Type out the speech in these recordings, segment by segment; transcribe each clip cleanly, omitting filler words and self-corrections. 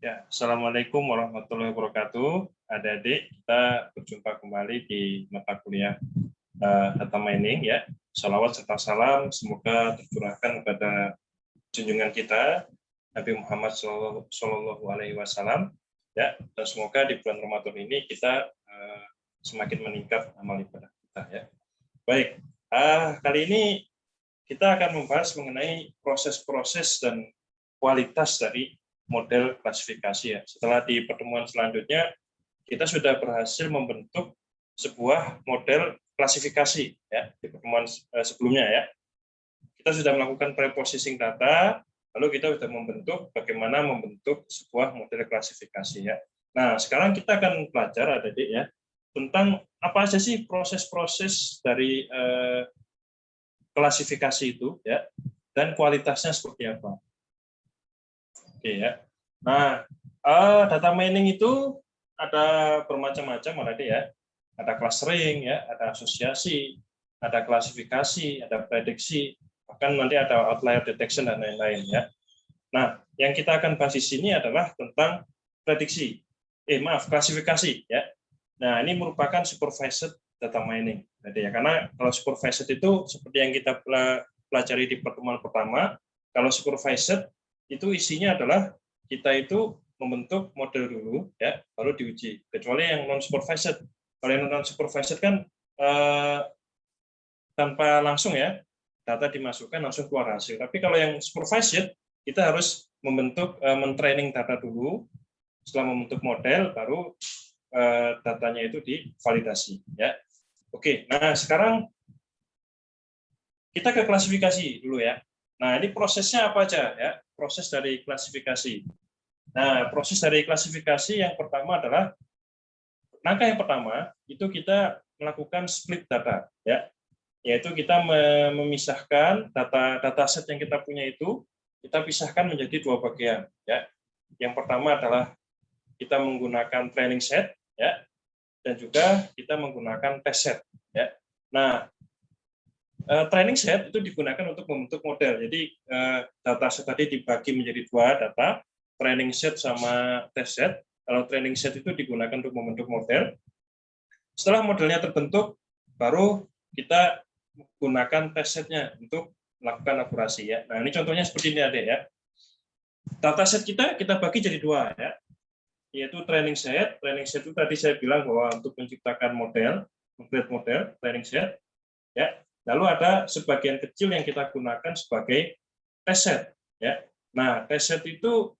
Ya, Assalamualaikum warahmatullahi wabarakatuh. Adik-adik, kita berjumpa kembali di mata kuliah data mining ya. Salawat serta salam semoga tercurahkan kepada junjungan kita Nabi Muhammad Shallallahu Alaihi Wasallam ya. Dan semoga di bulan Ramadan ini kita semakin meningkat amal ibadah kita ya. Baik, kali ini kita akan membahas mengenai proses-proses dan kualitas dari model klasifikasi ya. Setelah di pertemuan selanjutnya kita sudah berhasil membentuk sebuah model klasifikasi ya di pertemuan sebelumnya ya. Kita sudah melakukan preprocessing data, lalu kita sudah membentuk bagaimana membentuk sebuah model klasifikasi ya. Nah, sekarang kita akan belajar adik-adik ya tentang apa aja sih proses-proses dari klasifikasi itu ya dan kualitasnya seperti apa. Oke ya. Nah, data mining itu ada bermacam-macam ada ya. Ada clustering ya, ada asosiasi, ada klasifikasi, ada prediksi, bahkan nanti ada outlier detection dan lain-lain ya. Nah, yang kita akan bahas di sini adalah tentang prediksi. Klasifikasi ya. Nah, ini merupakan supervised data mining. Jadi ya, karena kalau supervised itu seperti yang kita pelajari di pertemuan pertama, kalau supervised itu isinya adalah kita itu membentuk model dulu ya, baru diuji. Kecuali yang non supervised. Kalau yang non supervised kan tanpa langsung ya, data dimasukkan langsung keluar hasil. Tapi kalau yang supervised, kita harus membentuk mentraining data dulu. Setelah membentuk model, baru datanya itu divalidasi ya. Oke, nah sekarang kita ke klasifikasi dulu ya. Nah, ini prosesnya apa aja ya? Proses dari klasifikasi. Nah, proses dari klasifikasi yang pertama adalah langkah yang pertama itu kita melakukan split data ya. Yaitu kita memisahkan dataset yang kita punya itu kita pisahkan menjadi dua bagian ya. Yang pertama adalah kita menggunakan training set ya, dan juga kita menggunakan test set ya. Nah, training set itu digunakan untuk membentuk model. Jadi dataset tadi dibagi menjadi dua data, training set sama test set. Kalau training set itu digunakan untuk membentuk model. Setelah modelnya terbentuk, baru kita gunakan test setnya untuk melakukan akurasi ya. Nah, ini contohnya seperti ini adik ya. Dataset kita bagi jadi dua ya, yaitu training set. Training set itu tadi saya bilang bahwa untuk menciptakan model training set ya. Lalu ada sebagian kecil yang kita gunakan sebagai test set ya. Nah, test set itu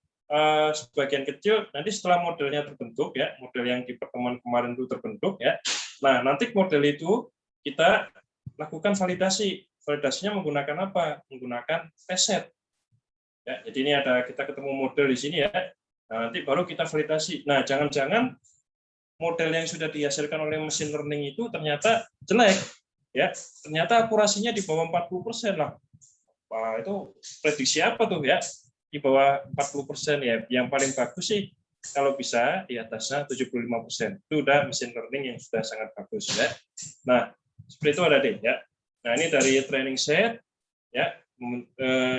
sebagian kecil nanti setelah modelnya terbentuk ya, model yang di pertemuan kemarin itu terbentuk ya. Nah, nanti model itu kita lakukan validasi. Validasinya menggunakan apa? Menggunakan test set. Ya, jadi ini ada kita ketemu model di sini ya. Nah, nanti baru kita validasi. Nah, jangan-jangan model yang sudah dihasilkan oleh machine learning itu ternyata jelek ya, ternyata akurasinya di bawah 40% lah. Wah, itu prediksi apa tuh ya? Di bawah 40% ya. Yang paling bagus sih kalau bisa di atasnya 75%. Itu udah machine learning yang sudah sangat bagus ya. Nah, seperti itu ada deh ya. Nah, ini dari training set ya,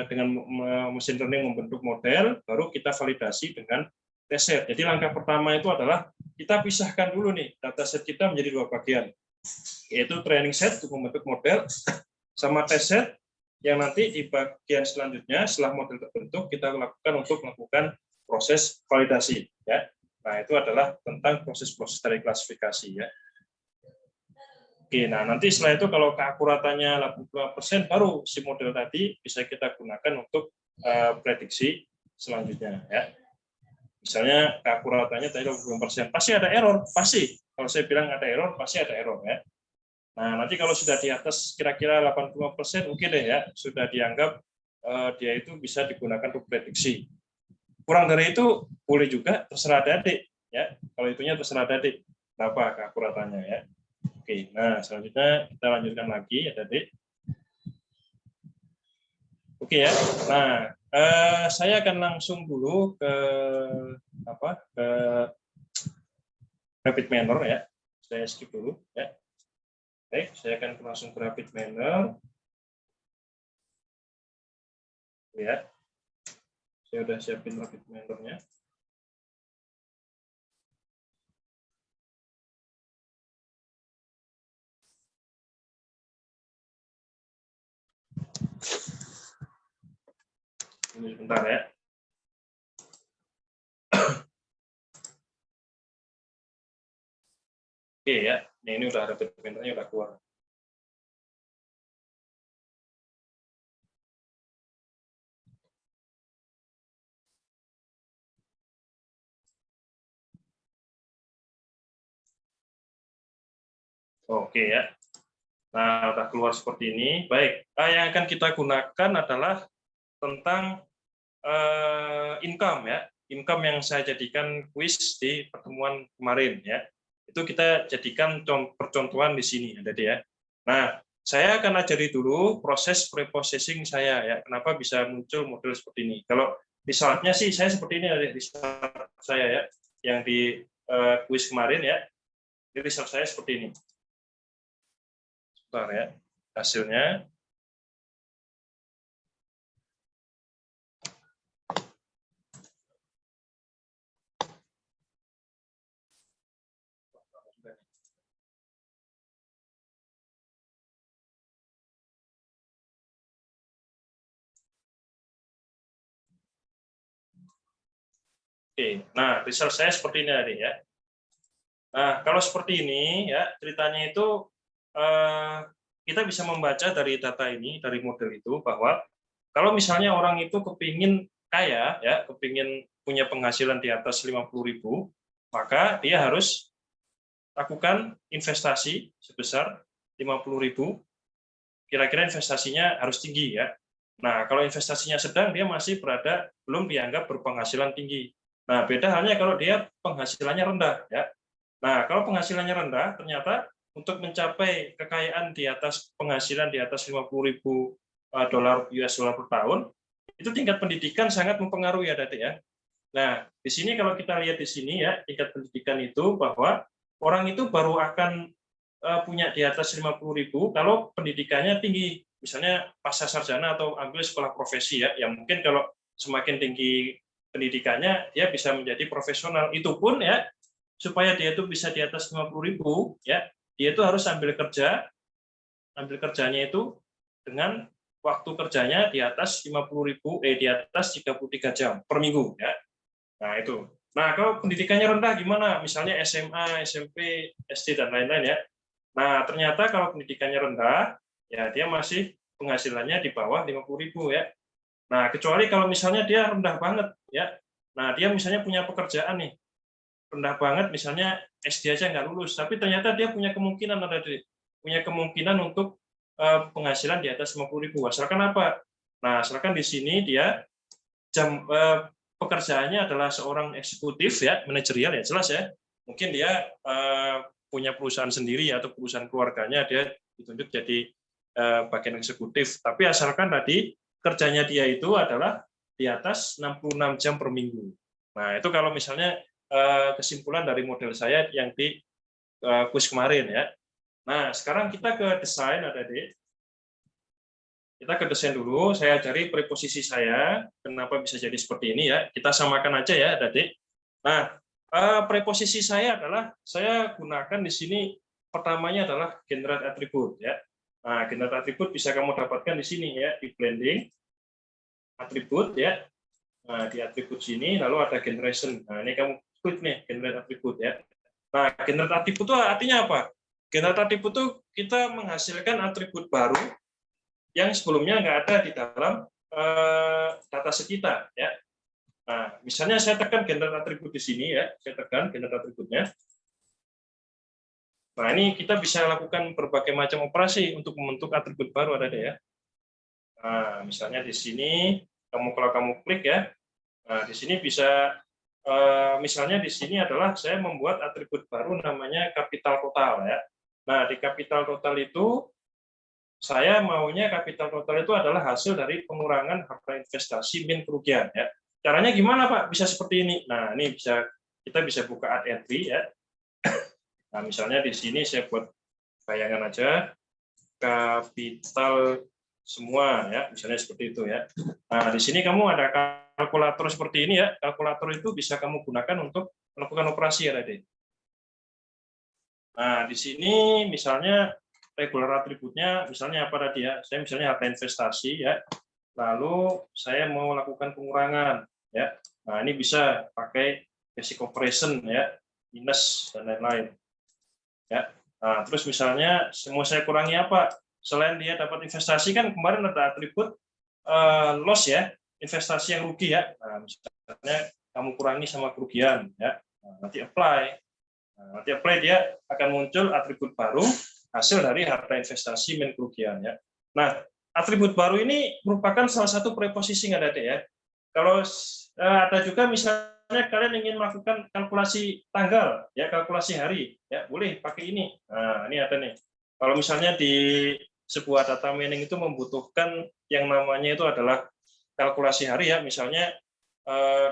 dengan machine learning membentuk model, baru kita validasi dengan test set. Jadi langkah pertama itu adalah kita pisahkan dulu nih dataset kita menjadi dua bagian, yaitu training set untuk membentuk model sama test set yang nanti di bagian selanjutnya setelah model terbentuk kita lakukan untuk melakukan proses validasi ya. Nah, itu adalah tentang proses-proses dari klasifikasi ya. Oke, nah nanti setelah itu kalau keakuratannya 82% baru si model tadi bisa kita gunakan untuk prediksi selanjutnya ya. Misalnya keakuratannya tadi 20%, pasti ada error, pasti. Kalau saya bilang ada error, pasti ada error ya. Nah, nanti kalau sudah di atas kira-kira 85%, oke deh ya, sudah dianggap dia itu bisa digunakan untuk prediksi. Kurang dari itu boleh juga, terserah adik ya. Kalau itunya terserah adik berapa keakuratannya ya. Oke, nah selanjutnya kita lanjutkan lagi ya adik. Oke ya. Nah, saya akan langsung dulu ke rapid manner ya. Saya skip dulu ya. Baik, saya akan langsung ke rapid manner. Ya, saya sudah siapin rapid manner-nya. Ini sebentar ya. Oke ya, ini udah ada dokumennya udah keluar. Oke ya. Nah, udah keluar seperti ini. Baik, yang akan kita gunakan adalah tentang income ya. Income yang saya jadikan kuis di pertemuan kemarin ya. Itu kita jadikan percontohan di sini ada ya. Nah, saya akan ajari dulu proses preprocessing saya ya. Kenapa bisa muncul model seperti ini? Kalau di slide-nya sih saya seperti ini ada di slide saya ya, yang di kuis kemarin ya. Jadi slide saya seperti ini. Sebentar ya, hasilnya. Oke, nah result saya seperti ini tadi ya. Nah, kalau seperti ini ya ceritanya itu kita bisa membaca dari data ini, dari model itu bahwa kalau misalnya orang itu kepingin kaya ya, kepingin punya penghasilan di atas 50.000, maka dia harus lakukan investasi sebesar 50.000. Kira-kira investasinya harus tinggi ya. Nah, kalau investasinya sedang, dia masih belum dianggap berpenghasilan tinggi. Nah, beda halnya kalau dia penghasilannya rendah ya. Nah, kalau penghasilannya rendah, ternyata untuk mencapai kekayaan di atas penghasilan di atas 50.000 dolar US dollar per tahun, itu tingkat pendidikan sangat mempengaruhi ya, Dati ya. Nah, di sini kalau kita lihat di sini ya, tingkat pendidikan itu bahwa orang itu baru akan punya di atas 50.000 kalau pendidikannya tinggi, misalnya pasca sarjana atau ambil sekolah profesi ya, yang mungkin kalau semakin tinggi pendidikannya dia bisa menjadi profesional. Itu pun ya supaya dia itu bisa di atas 50.000 ya, dia itu harus ambil kerjanya itu dengan waktu kerjanya di atas 50.000 di atas 33 jam per minggu ya. Nah, itu. Nah, kalau pendidikannya rendah gimana? Misalnya SMA, SMP, SD dan lain-lain ya. Nah, ternyata kalau pendidikannya rendah, ya dia masih penghasilannya di bawah 50.000 ya. Nah, kecuali kalau misalnya dia rendah banget ya. Nah, dia misalnya punya pekerjaan nih, rendah banget misalnya SD aja nggak lulus, tapi ternyata dia punya kemungkinan untuk penghasilan di atas 50.000. Asalkan apa? Nah, asalkan di sini dia pekerjaannya adalah seorang eksekutif ya, manajerial ya, jelas ya. Mungkin dia punya perusahaan sendiri atau perusahaan keluarganya, dia ditunjuk jadi bagian eksekutif. Tapi asalkan tadi kerjanya dia itu adalah di atas 66 jam per minggu. Nah, itu kalau misalnya kesimpulan dari model saya yang di kuis kemarin ya. Nah, sekarang kita ke desain, Adik-adik. Kita ke desain dulu, saya cari preposisi saya, kenapa bisa jadi seperti ini ya. Kita samakan aja ya, Adik. Nah, preposisi saya adalah saya gunakan di sini pertamanya adalah generate attribute ya. Nah, generate attribute bisa kamu dapatkan di sini ya, di blending attribute ya. Nah, di attribute sini lalu ada generation. Nah, ini kamu klik nih generate attribute ya. Nah, generate attribute itu artinya apa? Generate attribute itu kita menghasilkan atribut baru yang sebelumnya nggak ada di dalam dataset kita ya. Nah, misalnya saya tekan generate atribut di sini ya, saya tekan generate atributnya. Nah, ini kita bisa lakukan berbagai macam operasi untuk membentuk atribut baru ada ya. Nah, misalnya di sini kalau kamu klik ya, nah di sini bisa misalnya di sini adalah saya membuat atribut baru namanya capital total ya. Nah, di capital total itu saya maunya capital total itu adalah hasil dari pengurangan harta investasi min kerugian ya. Caranya gimana Pak? Bisa seperti ini. Nah, ini kita bisa buka add entry ya. Nah, misalnya di sini saya buat bayangan aja kapital semua ya, misalnya seperti itu ya. Nah, di sini kamu ada kalkulator seperti ini ya. Kalkulator itu bisa kamu gunakan untuk melakukan operasi ya tadi. Nah, di sini misalnya regular atributnya misalnya apa tadi ya? Saya misalnya harta investasi ya. lalu saya mau lakukan pengurangan, ya. Nah, ini bisa pakai basic operation, ya, minus dan lain-lain, ya. Nah, terus misalnya mau saya kurangi apa? Selain dia dapat investasi, kan kemarin ada atribut loss, ya, investasi yang rugi, ya. Nah, misalnya kamu kurangi sama kerugian, ya. Nah, nanti apply. Nah, nanti apply dia akan muncul atribut baru hasil dari harta investasi min kerugian, ya. Nah, atribut baru ini merupakan salah satu preposisi nggak ada, ya. Kalau ada juga misalnya kalian ingin melakukan kalkulasi tanggal, ya, kalkulasi hari, ya, boleh pakai ini. Nah, ini ada nih. Kalau misalnya di sebuah data mining itu membutuhkan yang namanya itu adalah kalkulasi hari, ya, misalnya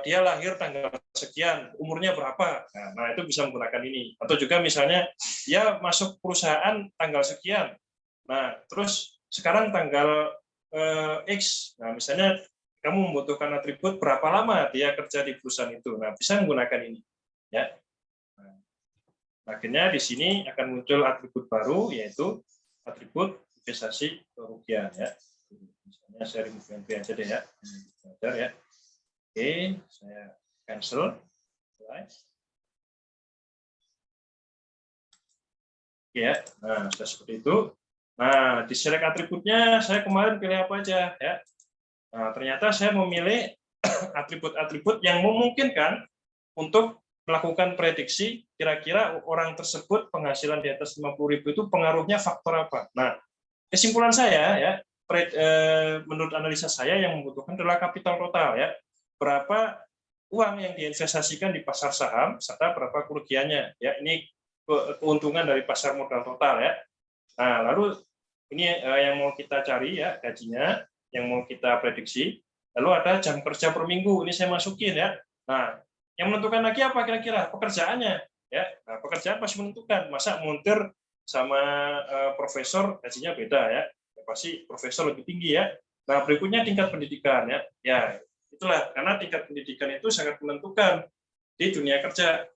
dia lahir tanggal sekian, umurnya berapa, nah itu bisa menggunakan ini. Atau juga misalnya dia masuk perusahaan tanggal sekian, nah terus sekarang tanggal X, nah misalnya kamu membutuhkan atribut berapa lama dia kerja di perusahaan itu, nah bisa menggunakan ini, ya. Nah, akhirnya di sini akan muncul atribut baru, yaitu atribut investasi kerugian, ya. Misalnya saya remove NP aja deh, ya. Ya. Oke, saya cancel. Ya, nah sudah seperti itu. Nah, di select atributnya saya kemarin pilih apa aja, ya. Nah, ternyata saya memilih atribut-atribut yang memungkinkan untuk melakukan prediksi kira-kira orang tersebut penghasilan di atas 50.000 itu pengaruhnya faktor apa. Nah, kesimpulan saya, ya, menurut analisa saya yang membutuhkan adalah kapital total, ya. Berapa uang yang diinvestasikan di pasar saham serta berapa kerugiannya, ya. Ini keuntungan dari pasar modal total, ya. Nah, lalu ini yang mau kita cari, ya, gajinya yang mau kita prediksi. Lalu ada jam kerja per minggu, ini saya masukin, ya. Nah, yang menentukan lagi apa kira-kira? Pekerjaannya, ya. Nah, pekerjaan pasti menentukan. Masa montir sama profesor gajinya beda, ya. Ya pasti profesor lebih tinggi, ya. Nah, berikutnya tingkat pendidikan, ya. Ya, itulah karena tingkat pendidikan itu sangat menentukan di dunia kerja.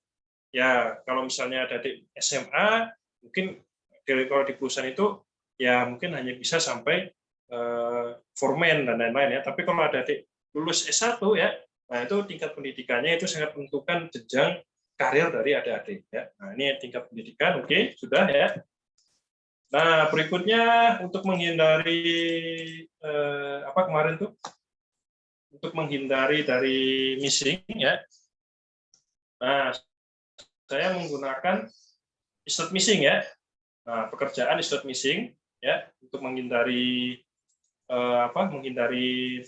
Ya, kalau misalnya ada di SMA, mungkin kalau di perusahaan itu ya mungkin hanya bisa sampai foreman dan lain-lain, ya. Tapi kalau ada adik lulus S1, ya, nah itu tingkat pendidikannya itu sangat menentukan jenjang karir dari adik-adik, ya. Nah, ini tingkat pendidikan, oke, sudah, ya. Nah, berikutnya untuk menghindari apa kemarin tuh? Untuk menghindari dari missing, ya. Nah, saya menggunakan is missing, ya. Nah, pekerjaan is missing, ya, untuk menghindari menghindari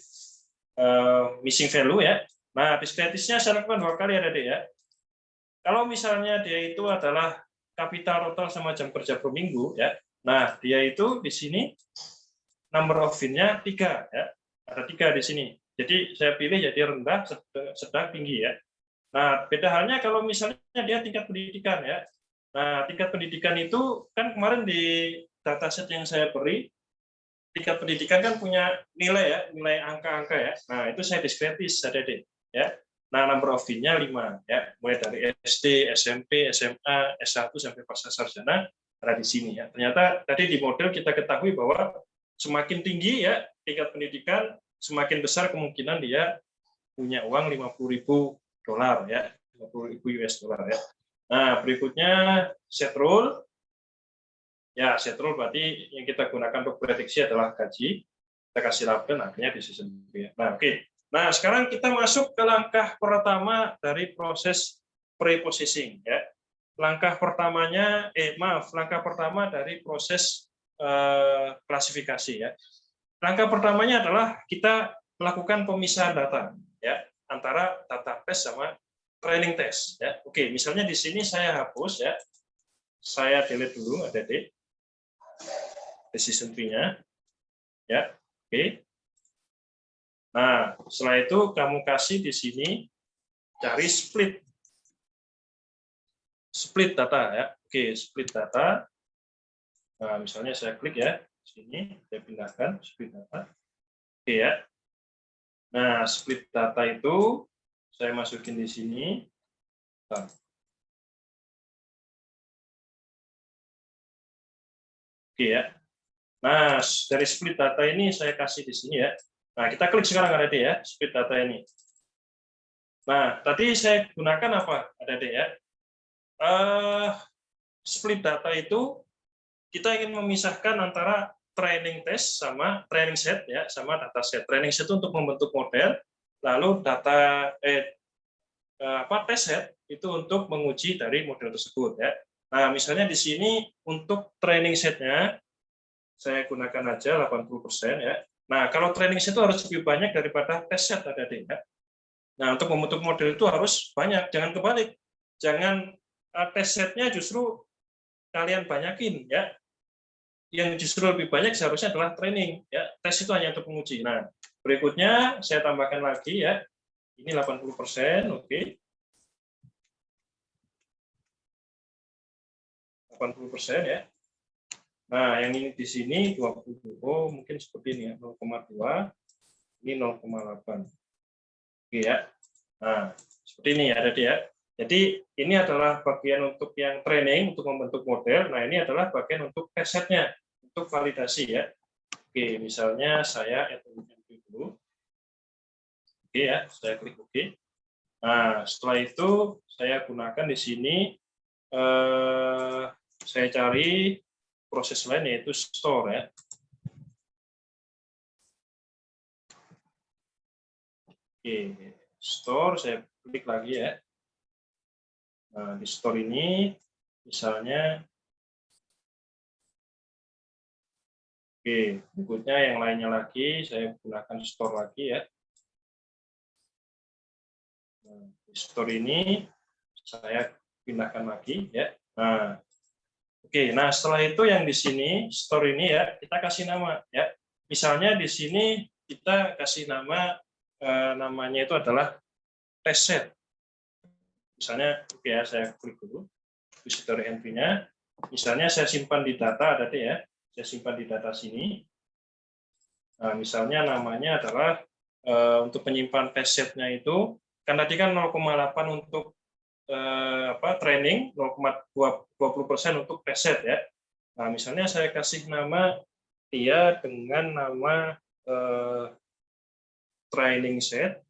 missing value, ya. Nah, diskretisnya saya lakukan 2 kali ada, ya. Kalau misalnya dia itu adalah kapital total sama jam kerja per minggu, ya. Nah, dia itu di sini number of win-nya 3, ya. Ada 3 di sini. Jadi saya pilih jadi rendah, sedang, tinggi, ya. Nah, beda halnya kalau misalnya dia tingkat pendidikan, ya. Nah, tingkat pendidikan itu kan kemarin di dataset yang saya beri, tingkat pendidikan kan punya nilai, ya, nilai angka-angka, ya. Nah, itu saya diskretis, ADD, ya. Nah, number of win-nya 5, ya. Mulai dari SD, SMP, SMA, S1 sampai pasca sarjana ada di sini, ya. Ternyata tadi di model kita ketahui bahwa semakin tinggi, ya, tingkat pendidikan, semakin besar kemungkinan dia punya uang 50.000 dolar, ya, 50.000 US dollar, ya. Nah, berikutnya set rule. Ya, set rule berarti yang kita gunakan untuk prediksi adalah gaji. Kita kasih label, akhirnya di season. Nah, oke. Nah, sekarang kita masuk ke langkah pertama dari proses pre-processing, ya. Langkah pertamanya, langkah pertama dari proses klasifikasi, ya. Langkah pertamanya adalah kita melakukan pemisahan data, ya, antara data test sama training test, ya. Oke, misalnya di sini saya hapus, ya. Saya delete dulu, ADD. Decision tree-nya, ya. Oke. Nah, setelah itu kamu kasih di sini cari split data, ya. Oke, split data. Nah, misalnya saya klik, ya, sini saya pindahkan split data. Oke, ya. Nah, split data itu saya masukin di sini. Nah. Oke, ya. Nah, dari split data ini saya kasih di sini, ya. Nah, kita klik sekarang Adik ya, split data ini. Nah, tadi saya gunakan apa Adik ya? Split data itu kita ingin memisahkan antara training test sama training set ya, sama data set. Training set itu untuk membentuk model, lalu test set itu untuk menguji dari model tersebut ya. Nah, misalnya di sini untuk training setnya saya gunakan aja 80% ya. Nah, kalau training set itu harus lebih banyak daripada test set Adik ya. Nah, untuk membentuk model itu harus banyak, jangan kebalik. Jangan test setnya justru kalian banyakin ya. Yang justru lebih banyak seharusnya adalah training ya. Tes itu hanya untuk menguji. Nah, berikutnya saya tambahkan lagi ya. Ini 80%, oke. 80% ya. Nah, yang ini di sini 20. Oh, mungkin seperti ini ya, 0,2. Ini 0,8. Oke ya. Nah, seperti ini ya tadi ya. Jadi ini adalah bagian untuk yang training untuk membentuk model. Nah, ini adalah bagian untuk tes setnya, untuk validasi ya. Oke, misalnya saya add dulu. Oke ya, saya klik OK. Nah, setelah itu saya gunakan di sini saya cari proses lain yaitu store ya. Oke, store saya klik lagi ya. Nah, di store ini misalnya oke, berikutnya yang lainnya lagi saya gunakan store lagi ya. Nah, di store ini saya pindahkan lagi ya. Nah, oke, nah setelah itu yang di sini store ini ya kita kasih nama ya. Misalnya di sini kita kasih nama namanya itu adalah test set. Misalnya, oke ya saya klik dulu visitor entry-nya. Misalnya saya simpan di data tadi ya, saya simpan di data sini. Nah, misalnya namanya adalah untuk penyimpan test set-nya itu kan tadi kan 0,8 untuk training, 0,20% untuk test set ya. Nah, misalnya saya kasih nama dia dengan nama training set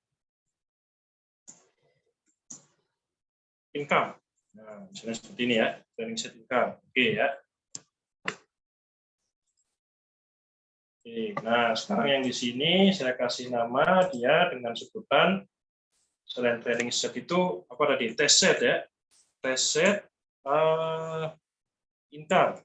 income. Nah, misalnya seperti ini ya, training set income. Oke ya. Oke, nah sekarang yang di sini saya kasih nama dia dengan sebutan selain training set itu apa tadi? Test set ya. Test set income.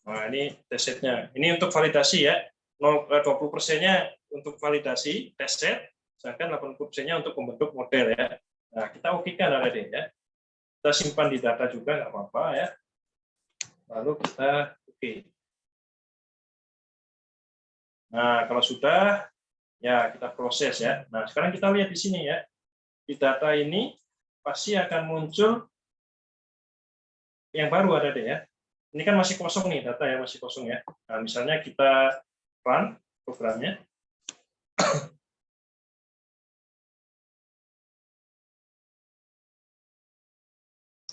Nah, ini test setnya. Ini untuk validasi ya. 20%-nya untuk validasi test set, sedangkan 80%-nya untuk membentuk model ya. Nah, kita oke-kan tadi ya. Kita simpan di data juga nggak apa-apa ya. Lalu kita oke. Nah, kalau sudah ya kita proses ya. Nah, sekarang kita lihat di sini ya. Di data ini pasti akan muncul yang baru ada deh ya. Ini kan masih kosong nih data ya, masih kosong ya. Nah, misalnya kita run programnya.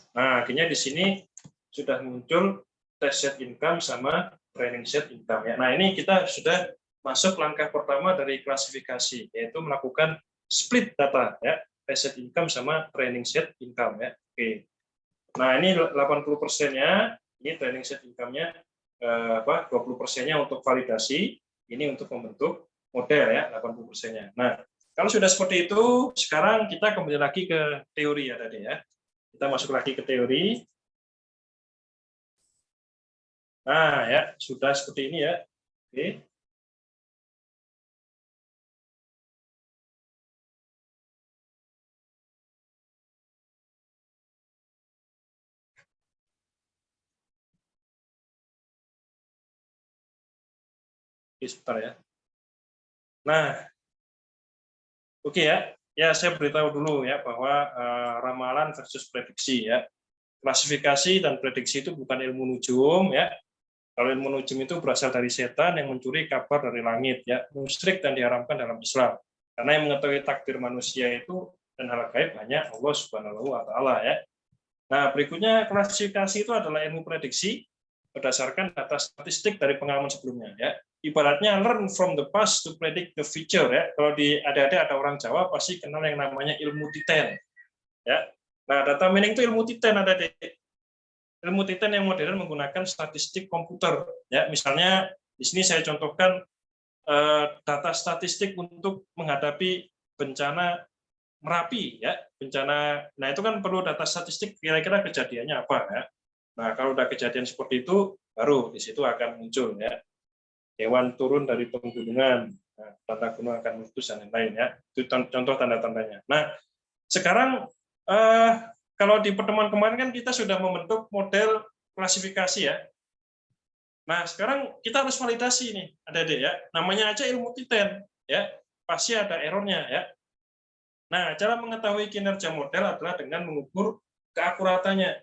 Nah, akhirnya di sini sudah muncul test set income sama training set income ya. Nah, ini kita sudah masuk langkah pertama dari klasifikasi, yaitu melakukan split data ya, test set income sama training set income ya. Oke. Nah, ini 80%-nya, ini training set income-nya 20%-nya untuk validasi, ini untuk membentuk model ya, 80%-nya. Nah, kalau sudah seperti itu, sekarang kita kembali lagi ke teori ya tadi ya. Kita masuk lagi ke teori. Nah, ya, sudah seperti ini ya. Oke. Oke, sebentar ya. Nah, oke ya. Ya, saya beritahu dulu ya bahwa ramalan versus prediksi ya. Klasifikasi dan prediksi itu bukan ilmu nujum ya. Kalau ilmu nujum itu berasal dari setan yang mencuri kabar dari langit ya, musyrik dan diharamkan dalam Islam. Karena yang mengetahui takdir manusia itu dan hal gaib hanya Allah Subhanahu wa taala ya. Nah, berikutnya klasifikasi itu adalah ilmu prediksi berdasarkan data statistik dari pengalaman sebelumnya ya. ibaratnya learn from the past to predict the future ya. Kalau di ada orang Jawa pasti kenal yang namanya ilmu titen ya. Nah, data mining itu ilmu titen ilmu titen yang modern menggunakan statistik komputer ya. Misalnya di sini saya contohkan data statistik untuk menghadapi bencana Merapi ya, bencana. Nah, itu kan perlu data statistik kira-kira kejadiannya apa ya. Nah, kalau udah kejadian seperti itu baru di situ akan muncul ya. Hewan turun dari pegunungan, nah, tanda gunung akan meletus dan lain-lain ya. Itu contoh tanda-tandanya. Nah, sekarang kalau di pertemuan kemarin kan kita sudah membentuk model klasifikasi ya. Nah, sekarang kita harus validasi nih, adik-adik ya. Namanya aja ilmu titen ya. Pasti ada errornya ya. Nah, cara mengetahui kinerja model adalah dengan mengukur keakuratannya.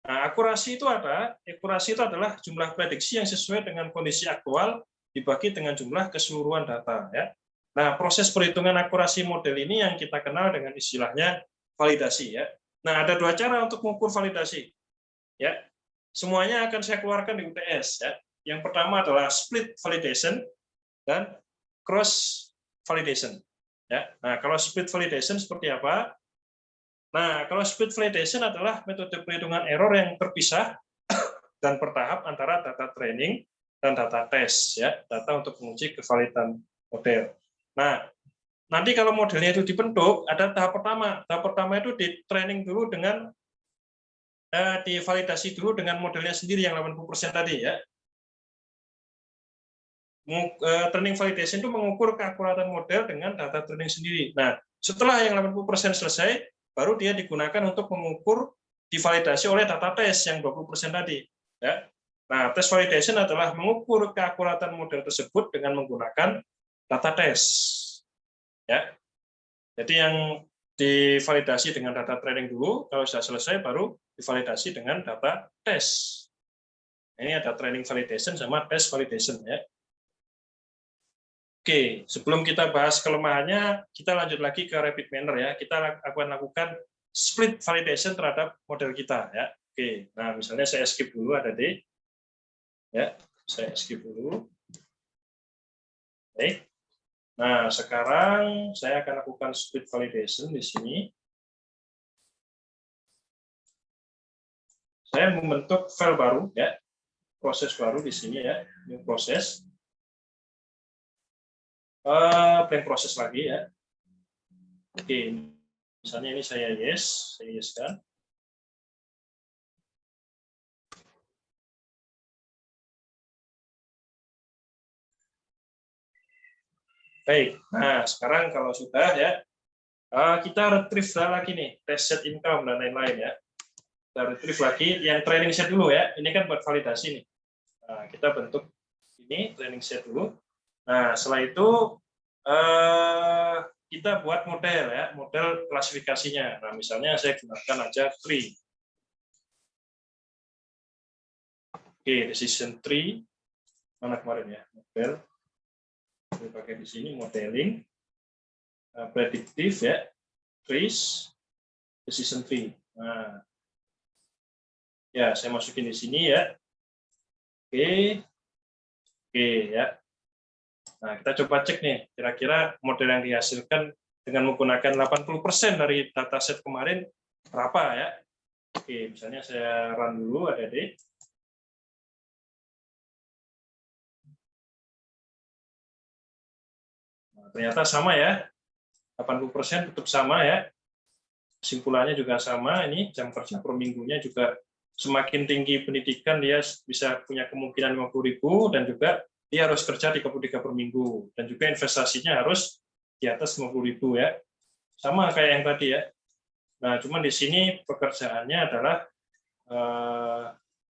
Nah, akurasi itu adalah jumlah prediksi yang sesuai dengan kondisi aktual dibagi dengan jumlah keseluruhan data. Ya. Nah, proses perhitungan akurasi model ini yang kita kenal dengan istilahnya validasi. Ya. Nah, ada dua cara untuk mengukur validasi. Ya, semuanya akan saya keluarkan di UTS. Ya. Yang pertama adalah split validation dan cross validation. Ya. Nah, kalau split validation seperti apa? Nah, kalau split validation adalah metode perhitungan error yang terpisah dan bertahap antara data training dan data tes, ya, data untuk menguji kevalidan model. Nah, nanti kalau modelnya itu dibentuk, ada tahap pertama. Tahap pertama itu di training dulu dengan divalidasi dulu dengan modelnya sendiri yang 80% tadi, ya. Training validation itu mengukur keakuratan model dengan data training sendiri. Nah, setelah yang 80% selesai, baru dia digunakan untuk mengukur divalidasi oleh data tes yang 20% tadi. Ya. Nah, tes validation adalah mengukur keakuratan model tersebut dengan menggunakan data tes. Ya. Jadi yang divalidasi dengan data training dulu, kalau sudah selesai baru divalidasi dengan data tes. Ini ada training validation sama test validation ya. Oke, sebelum kita bahas kelemahannya, kita lanjut lagi ke rapid manner ya. Kita akan lakukan split validation terhadap model kita ya. Oke, nah misalnya saya skip dulu ada D. Ya, saya skip dulu. Baik. Nah, sekarang saya akan lakukan split validation di sini. Saya membentuk file baru ya. Proses baru di sini ya, new proses. Blank proses lagi ya. Oke, misalnya ini saya yes kan. Baik, nah sekarang kalau sudah ya, kita retrieve lagi nih, test set income dan lain-lain ya. Kita retrieve lagi, yang training set dulu ya, ini kan buat validasi nih. Nah, kita bentuk ini, training set dulu. Nah, setelah itu kita buat model ya, model klasifikasinya. Nah, misalnya saya gunakan aja tree. Oke, decision tree. Mana kemarin ya, model. Saya pakai di sini modeling, prediktif ya, trees, decision tree. Nah, ya saya masukin di sini ya. Oke ya. Nah, kita coba cek nih, kira-kira model yang dihasilkan dengan menggunakan 80% dari dataset kemarin berapa ya? Oke, misalnya saya run dulu, adik-adik. Nah, ternyata sama ya, 80% tetap sama ya. Kesimpulannya juga sama, ini jam kerja per minggunya juga semakin tinggi pendidikan dia bisa punya kemungkinan 50.000 dan juga dia harus kerja 33 per minggu dan juga investasinya harus di atas 50.000 ya. Sama kayak yang tadi ya. Nah, cuman di sini pekerjaannya adalah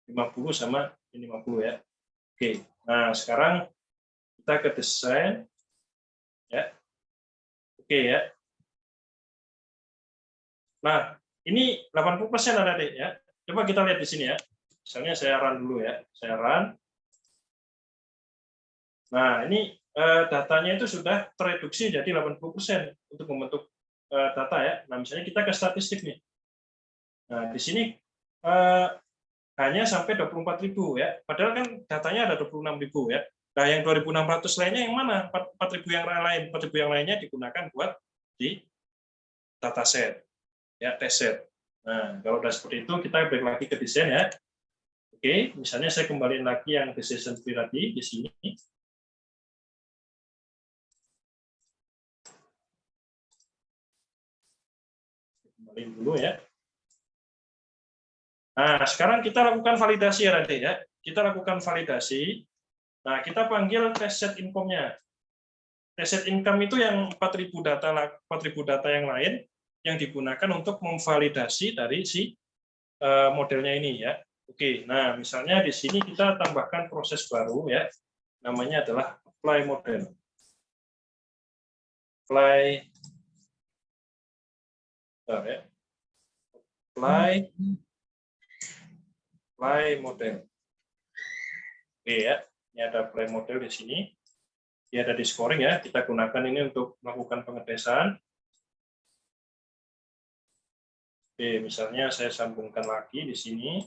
50 sama 50 ya. Oke. Nah, sekarang kita ke desain ya. Oke ya. Nah, ini 80% ada deh ya. Coba kita lihat di sini ya. Misalnya saya run dulu ya. Saya run. Nah, ini datanya itu sudah tereduksi jadi 80% untuk membentuk data ya. Nah, misalnya kita ke statistik nih. Nah, di sini hanya sampai 24.000 ya. Padahal kan datanya ada 26.000 ya. Nah, yang 2.600 lainnya yang mana? 4.000 yang lain. 4.000 yang lainnya digunakan buat di dataset, ya, test set. Nah, kalau sudah seperti itu, kita balik lagi ke desain ya. Oke, misalnya saya kembaliin lagi yang decision tree tadi di sini. Kembaliin dulu ya. Nah, sekarang kita lakukan validasi ya nanti ya. Kita lakukan validasi. Nah, kita panggil test set income-nya. Test set income itu yang 4.000 data yang lain yang digunakan untuk memvalidasi dari si modelnya ini ya. Oke, nah misalnya di sini kita tambahkan proses baru ya, namanya adalah apply model. Apply model. Oke ya, ini ada apply model di sini. Dia ada di scoring ya, kita gunakan ini untuk melakukan pengetesan. Oke, misalnya saya sambungkan lagi di sini.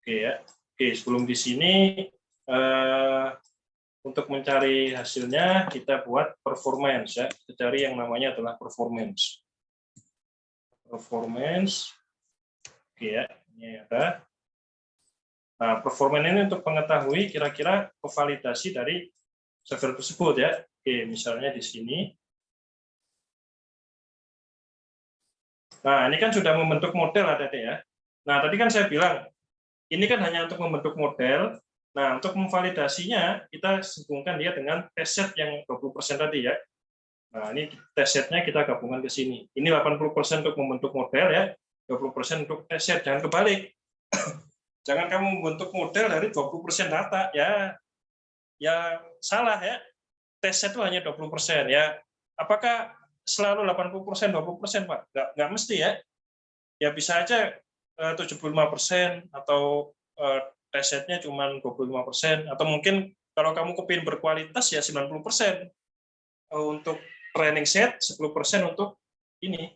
Oke ya. Oke, sebelum di sini untuk mencari hasilnya kita buat performance ya. Kita cari yang namanya adalah performance. Performance. Oke ya, ini ada. Nah, performance ini untuk mengetahui kira-kira validasi dari server tersebut ya. Oke, misalnya di sini. Nah, ini kan sudah membentuk model ada deh ya. Nah, tadi kan saya bilang ini kan hanya untuk membentuk model. Nah, untuk memvalidasinya kita sambungkan dia dengan test set yang 20% tadi ya. Nah, ini test setnya kita gabungkan ke sini. Ini 80% untuk membentuk model ya, 20% untuk test set. Jangan kebalik. Jangan kamu membentuk model dari 20% data ya. Ya salah ya. Test set itu hanya 20% ya. Apakah selalu 80%, 20%, Pak? Nggak mesti ya. Ya bisa aja 75% atau test setnya cuma 25%, atau mungkin kalau kamu kepingin berkualitas ya 90% untuk training set, 10% untuk ini,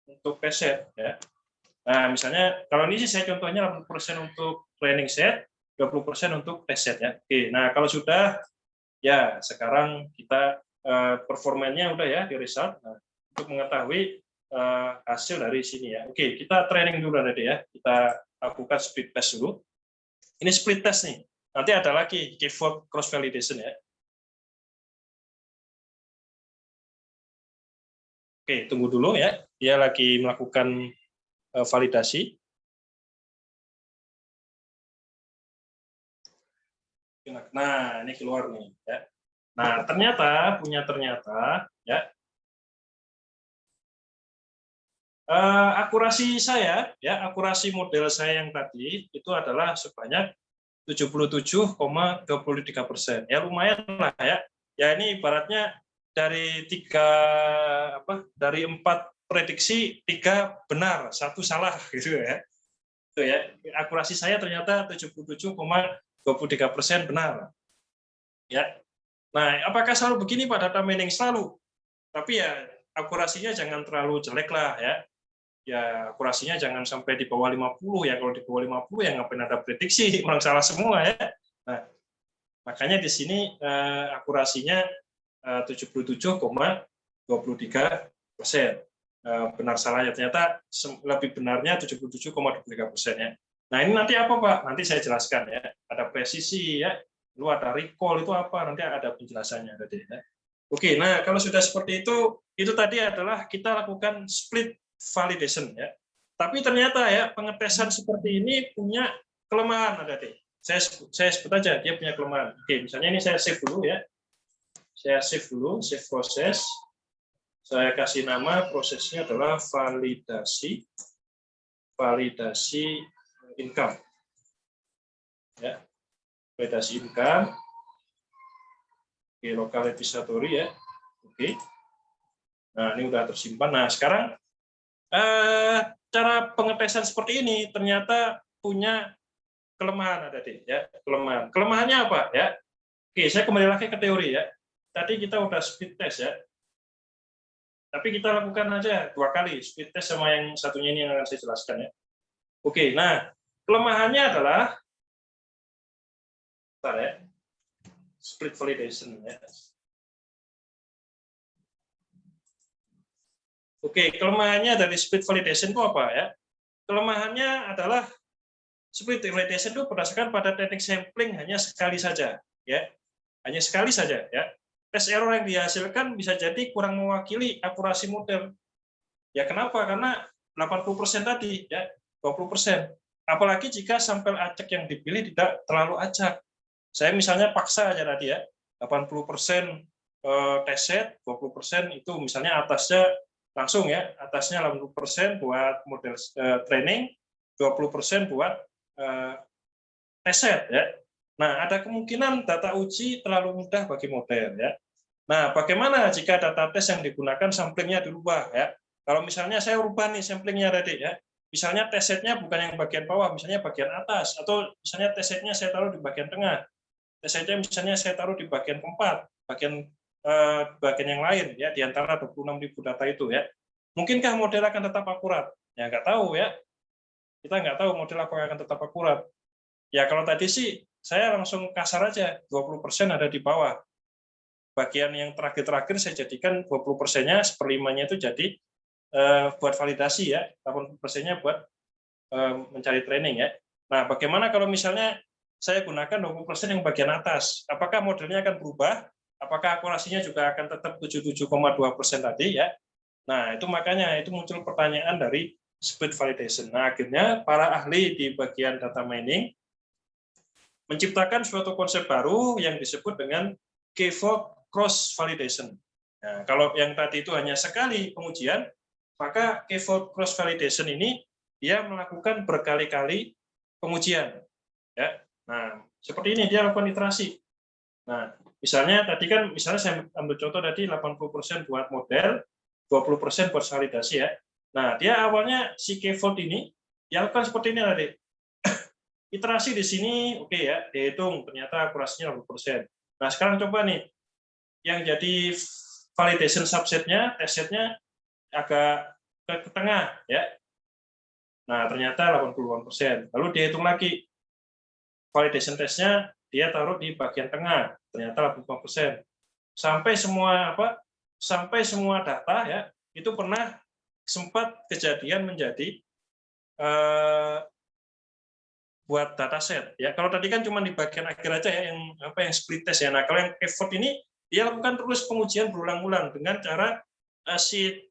untuk test set ya. Nah, misalnya kalau ini sih saya contohnya 80% untuk training set, 20% untuk test set ya. Oke, nah kalau sudah ya sekarang kita performanya udah ya di result. Nah, untuk mengetahui hasil dari sini ya. Oke, kita training dulu tadi ya. Kita lakukan split test dulu. Ini split test nih. Nanti ada lagi keyword cross validation ya. Oke, tunggu dulu ya. Dia lagi melakukan validasi. Nah, ini keluar nih ya. Nah, ternyata ya. Akurasi saya ya, akurasi model saya yang tadi itu adalah sebanyak 77,23%. Ya lumayan lah ya. Ya ini ibaratnya dari dari 4 prediksi 3 benar, 1 salah gitu ya. Itu ya. Akurasi saya ternyata 77,23% benar. Ya. Nah, apakah selalu begini Pak data mining? Selalu. Tapi ya akurasinya jangan terlalu jelek lah ya. Ya akurasinya jangan sampai di bawah 50 ya. Kalau di bawah 50 ya ngapain ada prediksi, orang salah semua ya. Nah, makanya di sini akurasinya 77,23%. Benar salahnya ternyata lebih benarnya 77,23% ya. Nah, ini nanti apa Pak? Nanti saya jelaskan ya. Ada presisi ya, lalu ada recall itu apa? Nanti ada penjelasannya tadi ya. Oke, nah kalau sudah seperti itu tadi adalah kita lakukan split validation ya. Tapi ternyata ya pengetesan seperti ini punya kelemahan ada deh. Saya sebut aja dia punya kelemahan. Oke, misalnya ini saya save dulu ya. Saya save dulu, save proses. Saya kasih nama prosesnya adalah validasi income. Ya. Validasi income. Oke, local repository ya. Oke. Nah, ini udah tersimpan. Nah, sekarang cara pengetesan seperti ini ternyata punya kelemahan ada deh ya, kelemahan. Kelemahannya apa ya? Oke, saya kembali lagi ke teori ya. Tadi kita udah speed test ya. Tapi kita lakukan aja 2 kali speed test sama yang satunya ini yang akan saya jelaskan ya. Oke, nah kelemahannya adalah split validation ya. Oke, kelemahannya dari split validation itu apa ya? Kelemahannya adalah split validation itu berdasarkan pada teknik sampling hanya sekali saja, ya, hanya sekali saja, ya. Tes error yang dihasilkan bisa jadi kurang mewakili akurasi model. Ya kenapa? Karena 80% tadi, ya, 20%. Apalagi jika sampel acak yang dipilih tidak terlalu acak. Saya misalnya paksa aja tadi ya, 80% test set, 20% itu misalnya atasnya langsung ya, atasnya 80% buat model training, 20% buat test set ya. Nah, ada kemungkinan data uji terlalu mudah bagi model ya. Nah, bagaimana jika data tes yang digunakan samplingnya dirubah ya? Kalau misalnya saya rubah nih samplingnya tadi ya, misalnya test setnya bukan yang bagian bawah, misalnya bagian atas, atau misalnya test setnya saya taruh di bagian tengah, test setnya misalnya saya taruh di bagian keempat, bagian yang lain ya, di antara 26.000 data itu ya. Mungkinkah model akan tetap akurat? Ya nggak tahu ya. Kita nggak tahu model apakah akan tetap akurat. Ya kalau tadi sih saya langsung kasar aja, 20% ada di bawah. Bagian yang terakhir-terakhir saya jadikan 20%-nya, seperlimanya itu jadi buat validasi ya, 80%-nya buat mencari training ya. Nah, bagaimana kalau misalnya saya gunakan 20% yang bagian atas? Apakah modelnya akan berubah? Apakah akurasinya juga akan tetap 77,2% tadi ya? Nah, itu makanya itu muncul pertanyaan dari split validation. Nah, akhirnya para ahli di bagian data mining menciptakan suatu konsep baru yang disebut dengan k-fold cross validation. Nah, kalau yang tadi itu hanya sekali pengujian, maka k-fold cross validation ini dia melakukan berkali-kali pengujian. Ya. Nah, seperti ini dia lakukan iterasi. Nah, misalnya tadi kan misalnya saya ambil contoh tadi 80% buat model, 20% buat validasi ya. Nah, dia awalnya si k-fold ini dia lakukan seperti ini tadi. Iterasi di sini oke ya, dihitung ternyata akurasinya 80%. Nah, sekarang coba nih yang jadi validation subsetnya, test setnya agak ke tengah ya. Nah, ternyata 80%. Lalu dihitung lagi validation testnya dia taruh di bagian tengah, ternyata 85%. Sampai semua data ya itu pernah sempat kejadian menjadi buat dataset ya. Kalau tadi kan cuma di bagian akhir aja ya yang split test ya. Nah, kalau yang effort ini dia lakukan terus pengujian berulang-ulang dengan cara si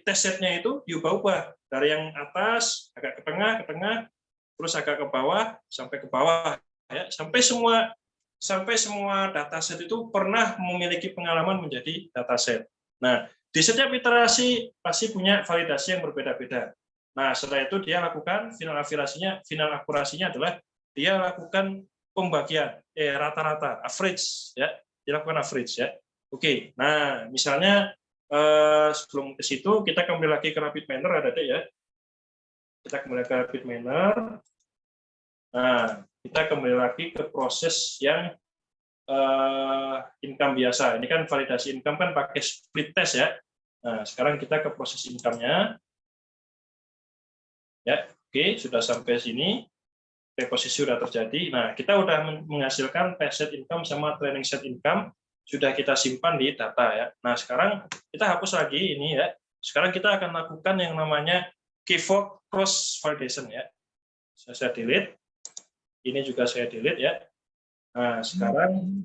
test setnya itu diubah-ubah dari yang atas agak ke tengah, terus agak ke bawah sampai ke bawah ya, sampai semua dataset itu pernah memiliki pengalaman menjadi dataset. Nah, di setiap iterasi pasti punya validasi yang berbeda-beda. Nah, setelah itu dia lakukan final akurasinya adalah dia lakukan pembagian rata-rata, average ya, dilakukan average ya. Oke, nah misalnya sebelum ke situ kita kembali lagi ke rapid miner ada deh ya. Kita kembali ke rapid miner. Nah, kita kembali lagi ke proses yang income biasa. Ini kan validasi income kan pakai split test ya. Nah, sekarang kita ke proses income-nya. Ya, oke, sudah sampai sini. Reposisi sudah terjadi. Nah, kita sudah menghasilkan test set income sama training set income sudah kita simpan di data ya. Nah, sekarang kita hapus lagi ini ya. Sekarang kita akan lakukan yang namanya k-fold cross validation ya. Saya delete. Ini juga saya delete ya. Nah, sekarang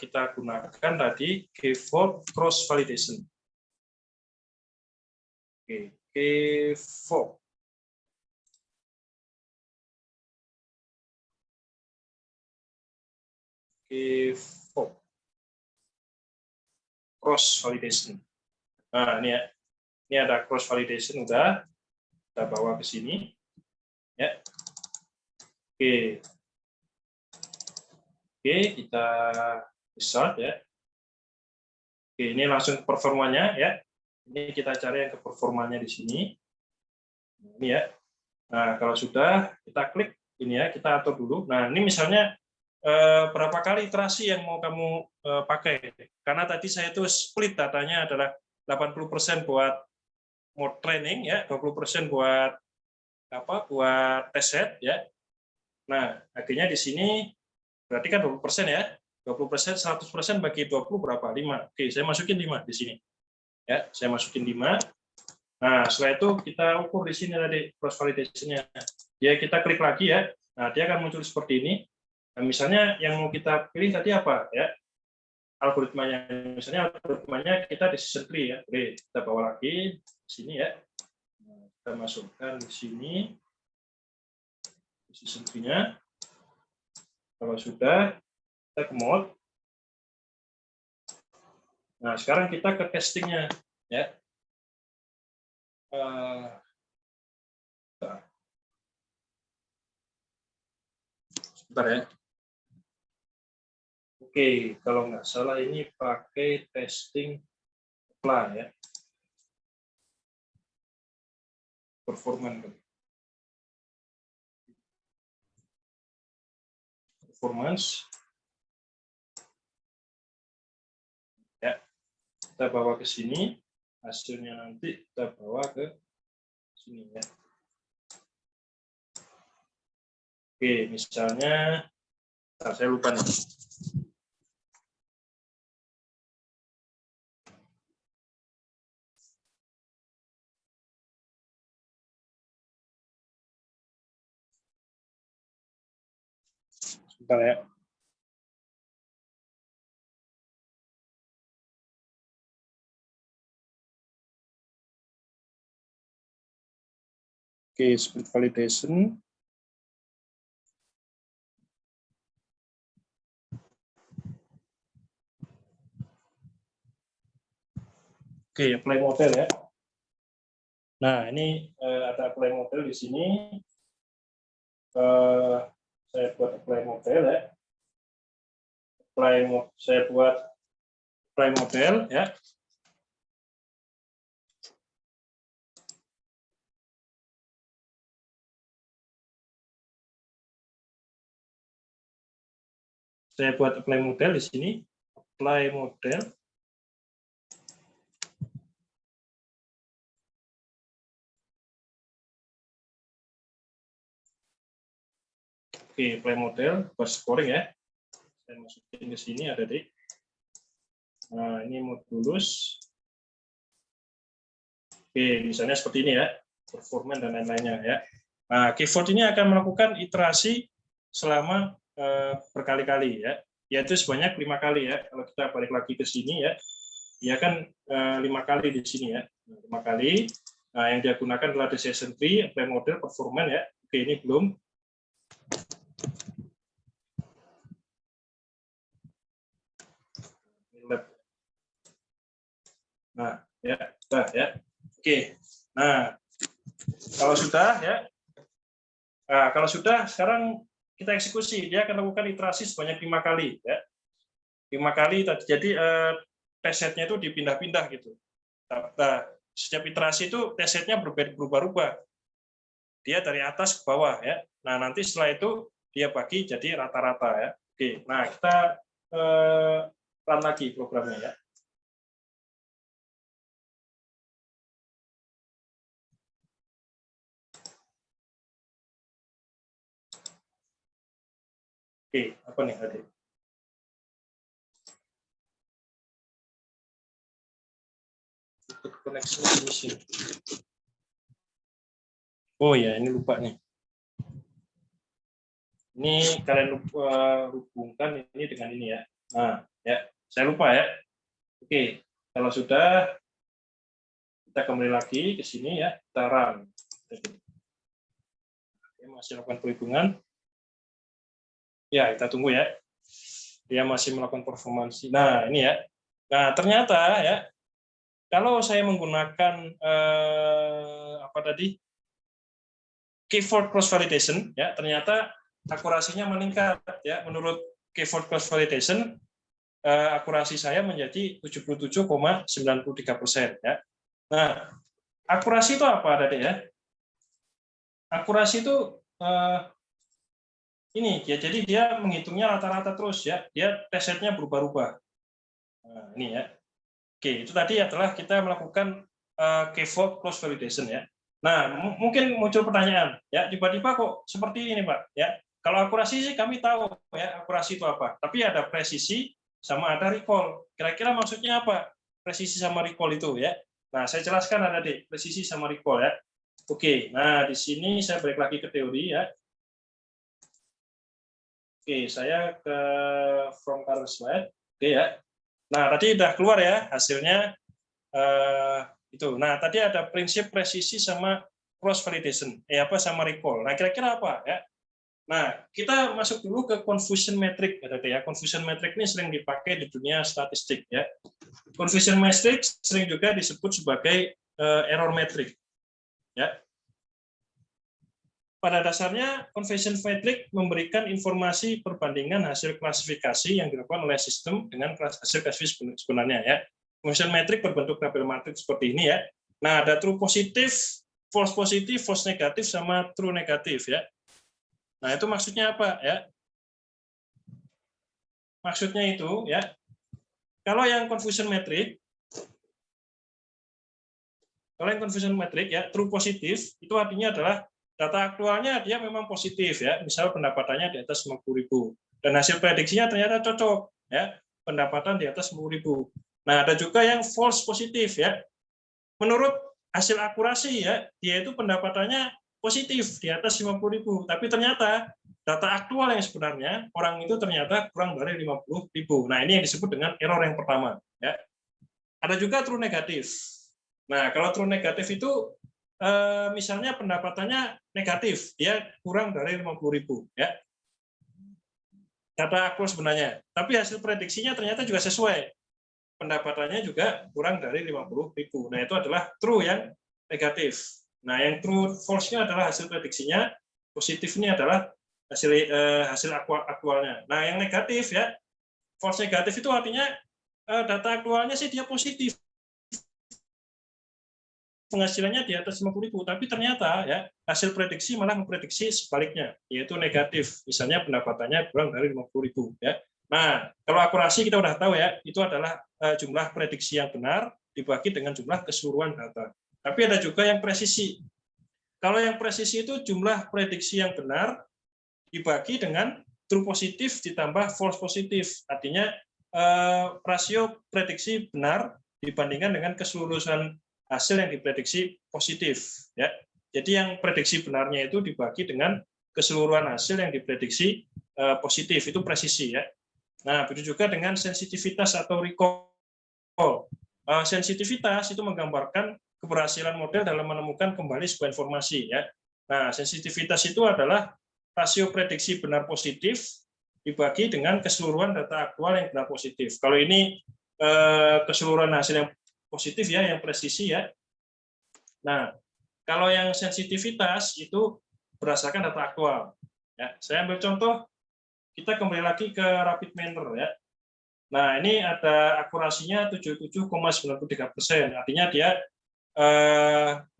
kita gunakan tadi k-fold cross validation. Oke, k-fold. K-fold cross validation. Nah, ini ya. Ini ada cross validation udah kita bawa ke sini. Ya. Oke. Oke, kita start ya. Oke, ini langsung performanya ya. Ini kita cari yang ke performanya di sini. Ini ya. Nah, kalau sudah kita klik ini ya, kita atur dulu. Nah, ini misalnya berapa kali iterasi yang mau kamu pakai. Karena tadi saya itu split datanya adalah 80% buat mode training ya, 20% buat buat test set ya. Nah, akhirnya di sini berarti kan 20% ya. 20%, 100% bagi 20 berapa? 5. Oke, saya masukin 5 di sini. Ya, saya masukin 5. Nah, setelah itu kita ukur di sini tadi cross validation-nya. Ya, kita klik lagi ya. Nah, dia akan muncul seperti ini. Nah, misalnya yang mau kita pilih tadi apa ya? Algoritmanya. Misalnya algoritmanya kita decision tree ya. Oke, kita bawa lagi di sini ya. Nah, kita masukkan di sini decision tree-nya. Kalau sudah, kita ke mode. Nah, sekarang kita ke testingnya ya. Sebentar ya. Oke, kalau nggak salah ini pakai testing apply ya. Performance. Ya, kita bawa ke sini, hasilnya nanti kita bawa ke sini ya. Oke, misalnya, saya lupa nih. Sebentar ya. Oke, split validation. Oke, apply model ya. Nah, ini ada apply model di sini. Saya buat apply model ya. Saya buat apply model ya. Saya buat apply model di sini. Apply model. Oke, apply model buat scoring ya. Saya masukin ke sini ada di. Nah, ini modulus. Oke, misalnya seperti ini ya, performance dan lain-lainnya ya. Nah, keyword ini akan melakukan iterasi selama berkali-kali ya, yaitu sebanyak 5 kali ya. Kalau kita balik lagi ke sini ya, dia kan 5 kali di sini ya, 5 kali. Nah, yang dia gunakan adalah decision tree, apply model, performance ya. Oke, ini belum. Nah, ya, sudah ya. Oke. Nah, kalau sudah ya. Nah, kalau sudah, sekarang kita eksekusi. Dia akan lakukan iterasi sebanyak 5 kali ya. 5 kali jadi test set-nya itu dipindah-pindah gitu. Nah, setiap iterasi itu test set-nya berubah-ubah. Dia dari atas ke bawah ya. Nah, nanti setelah itu dia bagi jadi rata-rata ya. Oke. Nah, kita run lagi programnya ya. Oke, apa nih tadi? Koneksi mesin. Oh ya, ini lupa nih. Ini kalian hubungkan ini dengan ini ya. Nah, ya, saya lupa ya. Oke, kalau sudah kita kembali lagi ke sini ya, kita run. Oke, masih lakukan perhitungan. Ya, kita tunggu ya. Dia masih melakukan performansi. Nah, ini ya. Nah, ternyata ya, kalau saya menggunakan apa tadi? Keyword cross validation ya, ternyata akurasinya meningkat ya. Menurut keyword cross validation akurasi saya menjadi 77,93% ya. Nah, akurasi itu apa tadi ya? Akurasi itu ini ya, jadi dia menghitungnya rata-rata terus ya. Dia test set-nya berubah-ubah. Nah, ini ya. Oke, itu tadi adalah kita melakukan keyword cross validation ya. Nah, mungkin muncul pertanyaan, ya tiba-tiba kok seperti ini, Pak? Ya, kalau akurasi sih kami tahu, ya akurasi itu apa. Tapi ada presisi sama ada recall. Kira-kira maksudnya apa? Presisi sama recall itu, ya. Nah, saya jelaskan ada di presisi sama recall, ya. Oke, nah di sini saya balik lagi ke teori, ya. Oke, saya ke from current slide. Oke ya. Nah, tadi udah keluar ya hasilnya. Itu. Nah, tadi ada prinsip presisi sama cross validation, apa sama recall. Nah, kira-kira apa ya? Nah, kita masuk dulu ke confusion metric ya. Confusion metric ini sering dipakai di dunia statistik ya. Confusion metric sering juga disebut sebagai error metric. Ya. Pada dasarnya, confusion metric memberikan informasi perbandingan hasil klasifikasi yang dilakukan oleh sistem dengan hasil klasifikasi sebenarnya ya. Confusion metric berbentuk tabel matriks seperti ini ya. Nah, ada true positif, false negatif, sama true negatif ya. Nah, itu maksudnya apa ya? Maksudnya itu ya, kalau yang confusion metric ya, true positif itu artinya adalah data aktualnya dia memang positif ya, misal pendapatannya di atas 50.000 dan hasil prediksinya ternyata cocok ya, pendapatan di atas 10.000. Nah, ada juga yang false positif ya. Menurut hasil akurasi ya, dia itu pendapatannya positif di atas 50.000, tapi ternyata data aktual yang sebenarnya orang itu ternyata kurang dari 50.000. Nah, ini yang disebut dengan error yang pertama ya. Ada juga true negatif. Nah, kalau true negatif itu misalnya pendapatannya negatif, dia kurang dari 50.000 ya. Data aktual sebenarnya, tapi hasil prediksinya ternyata juga sesuai. Pendapatannya juga kurang dari 50.000. Nah, itu adalah true yang negatif. Nah, yang true false-nya adalah hasil prediksinya, positifnya adalah hasil aktualnya. Nah, yang negatif ya, false negatif itu artinya data aktualnya sih dia positif, penghasilannya di atas 50.000, tapi ternyata ya hasil prediksi malah memprediksi sebaliknya, yaitu negatif. Misalnya pendapatannya kurang dari 50.000 ya. Nah, kalau akurasi kita udah tahu ya, itu adalah jumlah prediksi yang benar dibagi dengan jumlah keseluruhan data. Tapi ada juga yang presisi. Kalau yang presisi itu jumlah prediksi yang benar dibagi dengan true positif ditambah false positif. Artinya rasio prediksi benar dibandingkan dengan keseluruhan hasil yang diprediksi positif ya. Jadi yang prediksi benarnya itu dibagi dengan keseluruhan hasil yang diprediksi positif, itu presisi ya. Nah, begitu juga dengan sensitivitas atau recall. Sensitivitas itu menggambarkan keberhasilan model dalam menemukan kembali sebuah informasi ya. Nah, sensitivitas itu adalah rasio prediksi benar positif dibagi dengan keseluruhan data aktual yang benar positif. Kalau ini keseluruhan hasil yang positif ya, yang presisi ya. Nah, kalau yang sensitivitas itu berdasarkan data aktual. Ya, saya ambil contoh, kita kembali lagi ke rapid manner ya. Nah, ini ada akurasinya 77,93%, artinya dia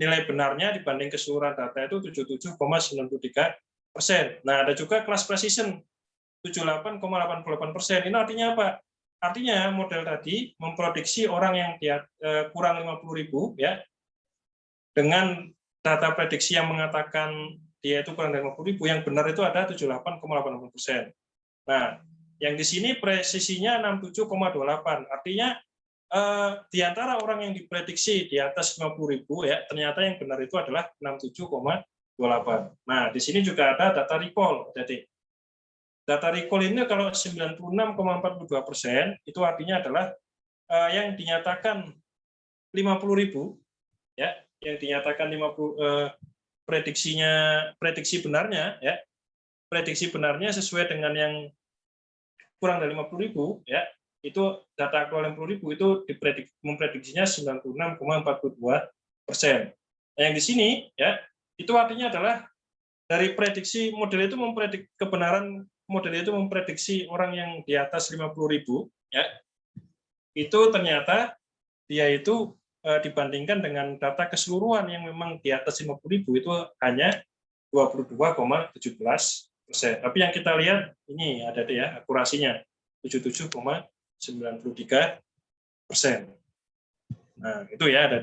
nilai benarnya dibanding keseluruhan data itu 77,93%. Nah, ada juga class precision 78,88%. Ini artinya apa? Artinya model tadi memprediksi orang yang dia kurang 50.000 ya, dengan data prediksi yang mengatakan dia itu kurang dari 50.000, yang benar itu ada 78,88%. Nah, yang di sini presisinya 67,28. Artinya di antara orang yang diprediksi di atas 50.000 ya, ternyata yang benar itu adalah 67,28. Nah, di sini juga ada data recall. Jadi data recall ini kalau 96,42% itu artinya adalah yang dinyatakan 50.000 ya, yang dinyatakan 50 prediksi benarnya ya. Prediksi benarnya sesuai dengan yang kurang dari 50.000 ya. Itu data aktual 50.000 itu memprediksinya 96,42%. Nah, yang di sini ya, itu artinya adalah dari prediksi model itu kebenaran model itu memprediksi orang yang di atas 50.000 ya, itu ternyata dia itu dibandingkan dengan data keseluruhan yang memang di atas 50.000 itu hanya 22,17%. Tapi yang kita lihat ini ada ya akurasinya 77,93%. Nah, itu ya ada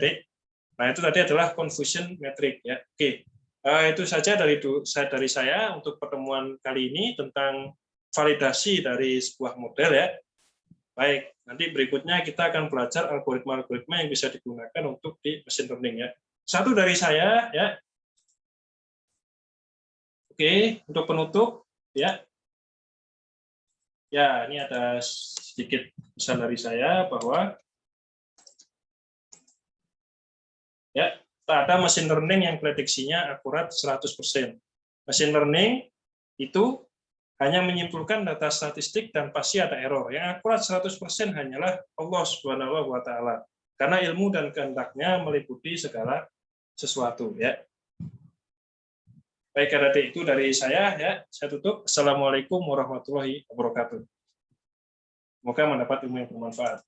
Nah, itu tadi adalah confusion metric ya. Oke. Itu saja dari saya untuk pertemuan kali ini tentang validasi dari sebuah model ya. Baik, nanti berikutnya kita akan belajar algoritma-algoritma yang bisa digunakan untuk di machine learning ya. Satu dari saya ya. Oke, untuk penutup ya. Ya, ini ada sedikit pesan dari saya bahwa ya, tak ada machine learning yang prediksinya akurat 100%. Machine learning itu hanya menyimpulkan data statistik dan pasti ada error. Yang akurat 100% hanyalah Allah Subhanahu wa taala. Karena ilmu dan kehendaknya meliputi segala sesuatu ya. Baik, karena itu dari saya ya. Saya tutup. Assalamualaikum warahmatullahi wabarakatuh. Semoga mendapat ilmu yang bermanfaat.